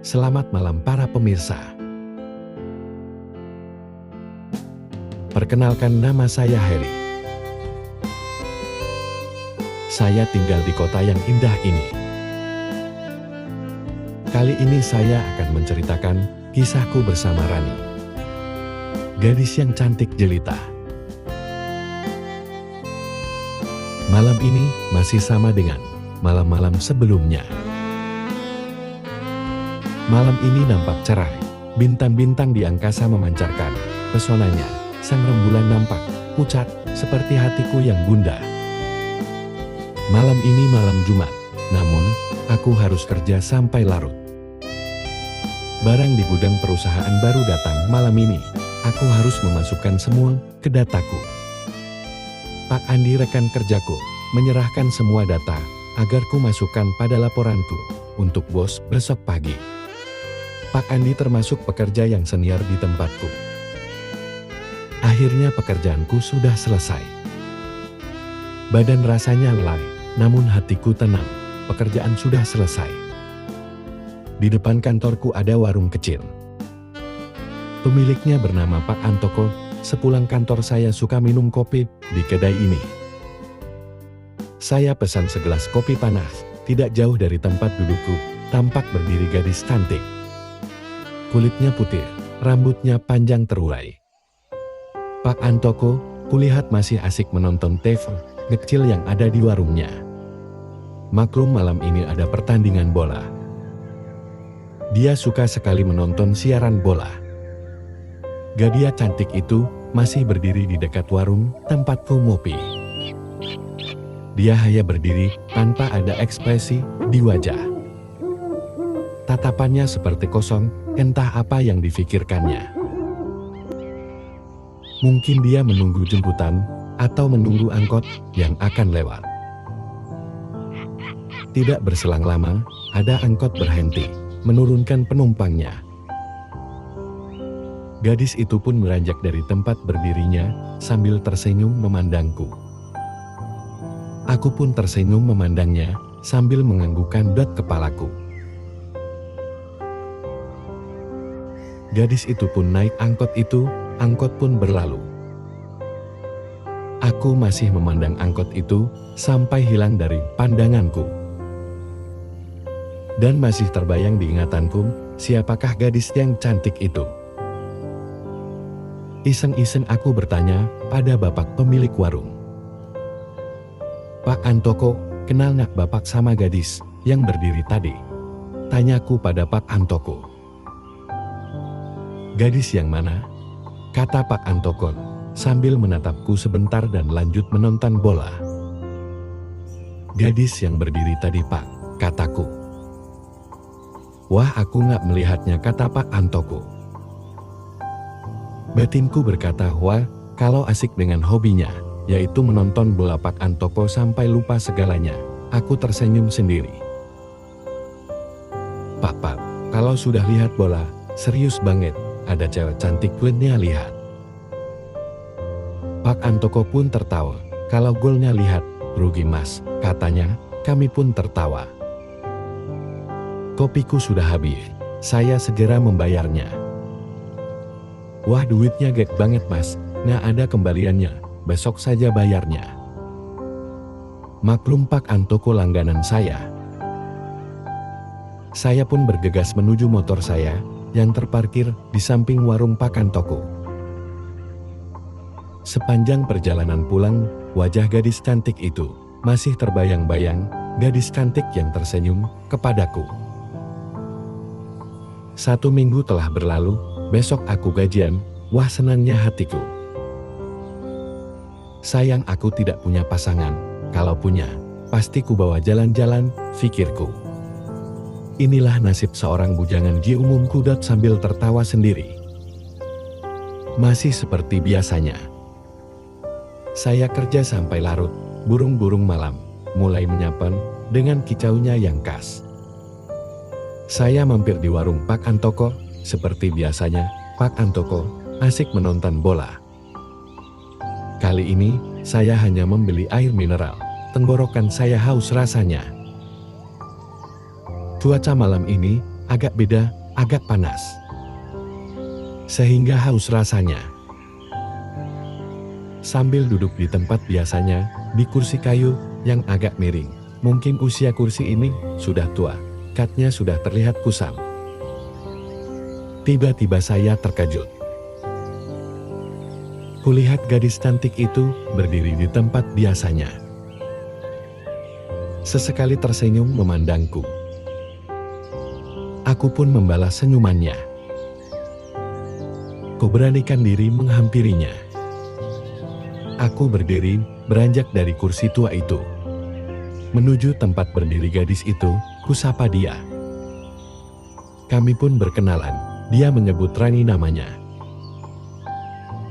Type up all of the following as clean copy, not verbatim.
Selamat malam para pemirsa. Perkenalkan, nama saya Heri. Saya tinggal di kota yang indah ini. Kali ini saya akan menceritakan kisahku bersama Rani, gadis yang cantik jelita. Malam ini masih sama dengan malam-malam sebelumnya. Malam ini nampak cerah, bintang-bintang di angkasa memancarkan pesonanya. Sang rembulan nampak pucat seperti hatiku yang gundah. Malam ini malam Jumat, namun aku harus kerja sampai larut. Barang di gudang perusahaan baru datang malam ini. Aku harus memasukkan semua ke dataku. Pak Andi, rekan kerjaku, menyerahkan semua data agar ku masukkan pada laporanku untuk bos besok pagi. Pak Andi termasuk pekerja yang senior di tempatku. Akhirnya pekerjaanku sudah selesai. Badan rasanya lelah, namun hatiku tenang. Pekerjaan sudah selesai. Di depan kantorku ada warung kecil. Pemiliknya bernama Pak Antoko. Sepulang kantor saya suka minum kopi di kedai ini. Saya pesan segelas kopi panas. Tidak jauh dari tempat dudukku, tampak berdiri gadis cantik. Kulitnya putih, rambutnya panjang terurai. Pak Antoko, kulihat masih asik menonton TV kecil yang ada di warungnya. Maklum malam ini ada pertandingan bola. Dia suka sekali menonton siaran bola. Gadis cantik itu masih berdiri di dekat warung tempatku ngopi. Dia hanya berdiri tanpa ada ekspresi di wajah. Tatapannya seperti kosong, entah apa yang difikirkannya. Mungkin dia menunggu jemputan atau menunggu angkot yang akan lewat. Tidak berselang lama, ada angkot berhenti, menurunkan penumpangnya. Gadis itu pun beranjak dari tempat berdirinya sambil tersenyum memandangku. Aku pun tersenyum memandangnya sambil menganggukkan kepalaku. Gadis itu pun naik angkot itu, angkot pun berlalu. Aku masih memandang angkot itu sampai hilang dari pandanganku. Dan masih terbayang di ingatanku, siapakah gadis yang cantik itu? Iseng-iseng aku bertanya pada bapak pemilik warung. Pak Antoko, kenal nggak bapak sama gadis yang berdiri tadi? Tanyaku pada Pak Antoko. Gadis yang mana? Kata Pak Antoko sambil menatapku sebentar dan lanjut menonton bola. Gadis yang berdiri tadi, Pak, kataku. Wah, aku nggak melihatnya, kata Pak Antoko. Batinku berkata, wah, kalau asik dengan hobinya, yaitu menonton bola, Pak Antoko sampai lupa segalanya. Aku tersenyum sendiri. Pak, kalau sudah lihat bola, serius banget. Ada cewek cantik golnya, lihat. Pak Antoko pun tertawa. Kalau golnya lihat, rugi mas, katanya. Kami pun tertawa. Kopiku sudah habis. Saya segera membayarnya. Wah, duitnya gede banget mas. Nggak ada kembaliannya. Besok saja bayarnya. Maklum Pak Antoko langganan saya. Saya pun bergegas menuju motor saya yang terparkir di samping warung Pak Antoko. Sepanjang perjalanan pulang, wajah gadis cantik itu masih terbayang-bayang, gadis cantik yang tersenyum kepadaku. 1 minggu telah berlalu, besok aku gajian, wah senangnya hatiku. Sayang aku tidak punya pasangan, kalau punya, pasti ku bawa jalan-jalan, pikirku. Inilah nasib seorang bujangan di umumku, sambil tertawa sendiri. Masih seperti biasanya. Saya kerja sampai larut, burung-burung malam mulai menyapan dengan kicaunya yang khas. Saya mampir di warung Pak Antoko, seperti biasanya, Pak Antoko asik menonton bola. Kali ini, saya hanya membeli air mineral, tenggorokan saya haus rasanya. Cuaca malam ini agak beda, agak panas. Sehingga haus rasanya. Sambil duduk di tempat biasanya, di kursi kayu yang agak miring. Mungkin usia kursi ini sudah tua, katnya sudah terlihat kusam. Tiba-tiba saya terkejut. Kulihat gadis cantik itu berdiri di tempat biasanya. Sesekali tersenyum memandangku. Aku pun membalas senyumannya. Kuberanikan diri menghampirinya. Aku berdiri, beranjak dari kursi tua itu. Menuju tempat berdiri gadis itu, kusapa dia. Kami pun berkenalan, dia menyebut Rani namanya.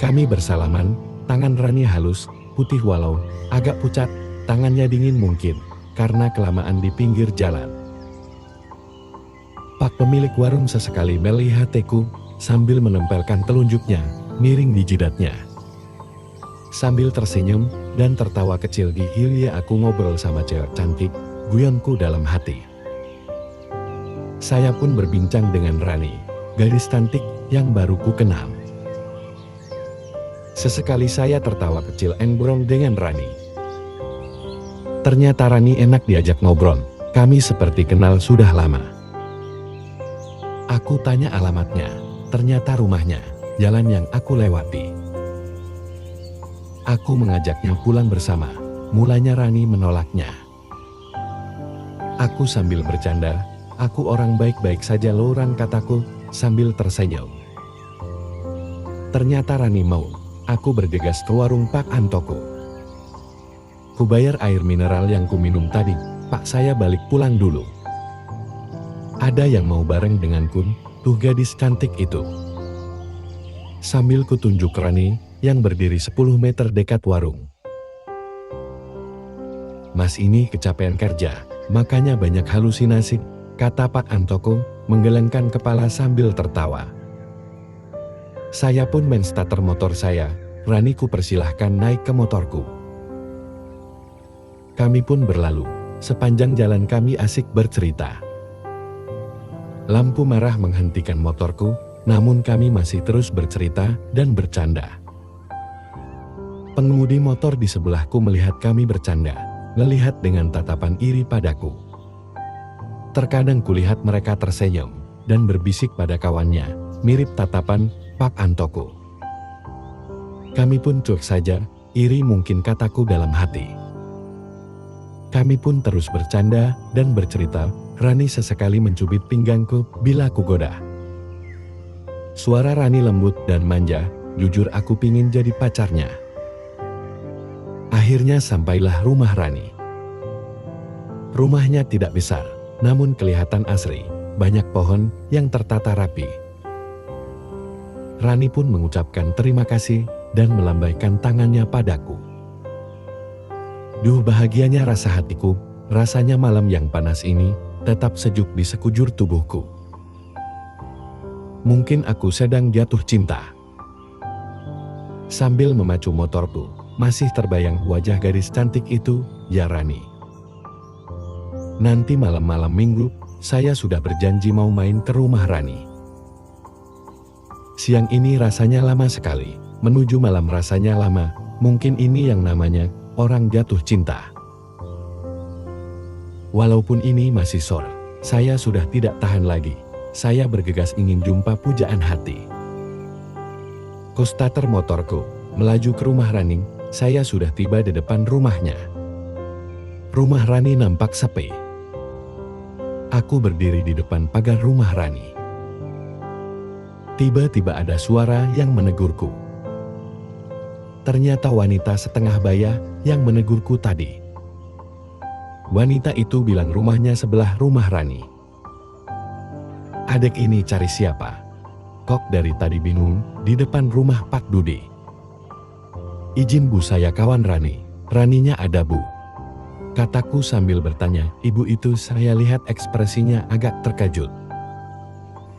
Kami bersalaman, tangan Rani halus, putih walau agak pucat, tangannya dingin mungkin, karena kelamaan di pinggir jalan. Pak pemilik warung sesekali melihatku, sambil menempelkan telunjuknya, miring di jidatnya. Sambil tersenyum dan tertawa kecil di hilir aku ngobrol sama cewek cantik, guyonku dalam hati. Saya pun berbincang dengan Rani, gadis cantik yang baru ku kenal. Sesekali saya tertawa kecil engbrong dengan Rani. Ternyata Rani enak diajak ngobrol, kami seperti kenal sudah lama. Aku tanya alamatnya, ternyata rumahnya, jalan yang aku lewati. Aku mengajaknya pulang bersama, mulanya Rani menolaknya. Aku sambil bercanda, aku orang baik-baik saja loran kataku, sambil tersenyum. Ternyata Rani mau, aku bergegas ke warung Pak Antoko. Kubayar air mineral yang kuminum tadi, Pak saya balik pulang dulu. Ada yang mau bareng denganku, tuh gadis cantik itu. Sambil kutunjuk Rani, yang berdiri 10 meter dekat warung. Mas ini kecapean kerja, makanya banyak halusinasi, kata Pak Antoko, menggelengkan kepala sambil tertawa. Saya pun main starter motor saya, Rani ku persilahkan naik ke motorku. Kami pun berlalu, sepanjang jalan kami asik bercerita. Lampu merah menghentikan motorku, namun kami masih terus bercerita dan bercanda. Pengemudi motor di sebelahku melihat kami bercanda, melihat dengan tatapan iri padaku. Terkadang kulihat mereka tersenyum, dan berbisik pada kawannya, mirip tatapan Pak Antoko. Kami pun cuek saja, iri mungkin kataku dalam hati. Kami pun terus bercanda dan bercerita, Rani sesekali mencubit pinggangku bila ku goda. Suara Rani lembut dan manja, jujur aku pingin jadi pacarnya. Akhirnya sampailah rumah Rani. Rumahnya tidak besar, namun kelihatan asri, banyak pohon yang tertata rapi. Rani pun mengucapkan terima kasih dan melambaikan tangannya padaku. Duh bahagianya rasa hatiku, rasanya malam yang panas ini tetap sejuk di sekujur tubuhku. Mungkin aku sedang jatuh cinta. Sambil memacu motorku, masih terbayang wajah gadis cantik itu, ya Rani. Nanti malam-malam minggu, saya sudah berjanji mau main ke rumah Rani. Siang ini rasanya lama sekali, menuju malam rasanya lama, mungkin ini yang namanya orang jatuh cinta. Walaupun ini masih sore, saya sudah tidak tahan lagi, saya bergegas ingin jumpa pujaan hati. Ku starter motorku, melaju ke rumah Rani, saya sudah tiba di depan rumahnya. Rumah Rani nampak sepi. Aku berdiri di depan pagar rumah Rani. Tiba-tiba ada suara yang menegurku. Ternyata wanita setengah baya yang menegurku tadi. Wanita itu bilang rumahnya sebelah rumah Rani. Adek ini cari siapa? Kok dari tadi bingung di depan rumah Pak Dudi. Izin bu saya kawan Rani, Raninya ada bu. Kataku sambil bertanya, ibu itu saya lihat ekspresinya agak terkejut.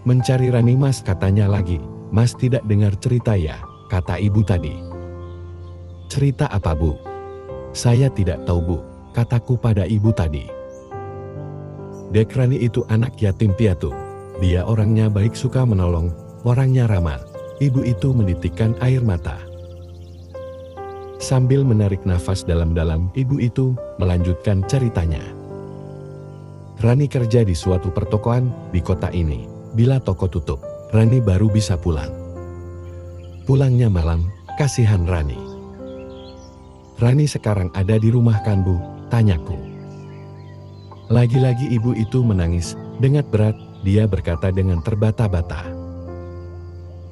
Mencari Rani mas katanya lagi, mas tidak dengar cerita ya, kata ibu tadi. Cerita apa bu? Saya tidak tahu bu, kataku pada ibu tadi. Dek Rani itu anak yatim piatu, Dia orangnya baik, suka menolong, orangnya ramah. Ibu itu menitikkan air mata. Sambil menarik nafas dalam-dalam, ibu itu melanjutkan ceritanya. Rani kerja di suatu pertokoan di kota ini. Bila toko tutup, Rani baru bisa pulang. Pulangnya malam, kasihan Rani. Rani sekarang ada di rumah kan Bu? Tanyaku. Lagi-lagi ibu itu menangis dengan berat. Dia berkata dengan terbata-bata.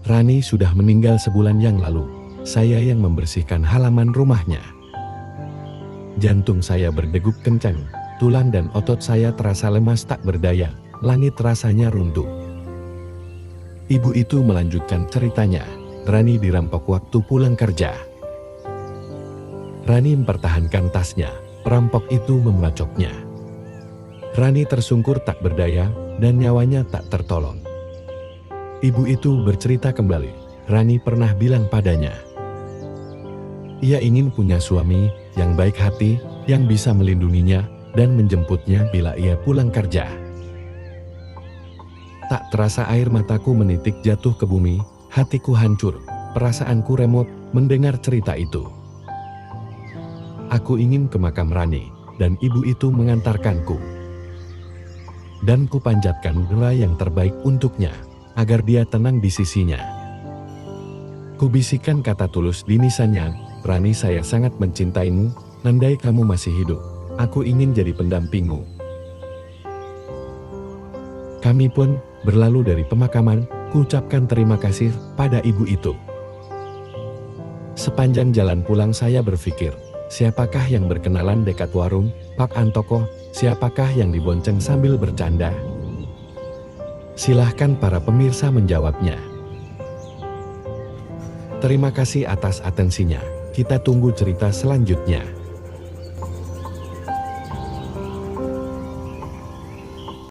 Rani sudah meninggal sebulan yang lalu. Saya yang membersihkan halaman rumahnya. Jantung saya berdegup kencang. Tulang dan otot saya terasa lemas tak berdaya. Langit rasanya runtuh. Ibu itu melanjutkan ceritanya. Rani dirampok waktu pulang kerja. Rani mempertahankan tasnya. Perampok itu membacoknya. Rani tersungkur tak berdaya dan nyawanya tak tertolong. Ibu itu bercerita kembali. Rani pernah bilang padanya. Ia ingin punya suami yang baik hati, yang bisa melindunginya dan menjemputnya bila ia pulang kerja. Tak terasa air mataku menitik jatuh ke bumi, hatiku hancur, perasaanku remuk mendengar cerita itu. Aku ingin ke makam Rani, dan ibu itu mengantarkanku. Dan kupanjatkan doa yang terbaik untuknya, agar dia tenang di sisinya. Kubisikkan kata tulus di nisannya, Rani, saya sangat mencintaimu, andai kamu masih hidup, aku ingin jadi pendampingmu. Kami pun berlalu dari pemakaman, kuucapkan terima kasih pada ibu itu. Sepanjang jalan pulang saya berpikir, siapakah yang berkenalan dekat warung Pak Antoko, siapakah yang dibonceng sambil bercanda? Silahkan para pemirsa menjawabnya. Terima kasih atas atensinya, kita tunggu cerita selanjutnya.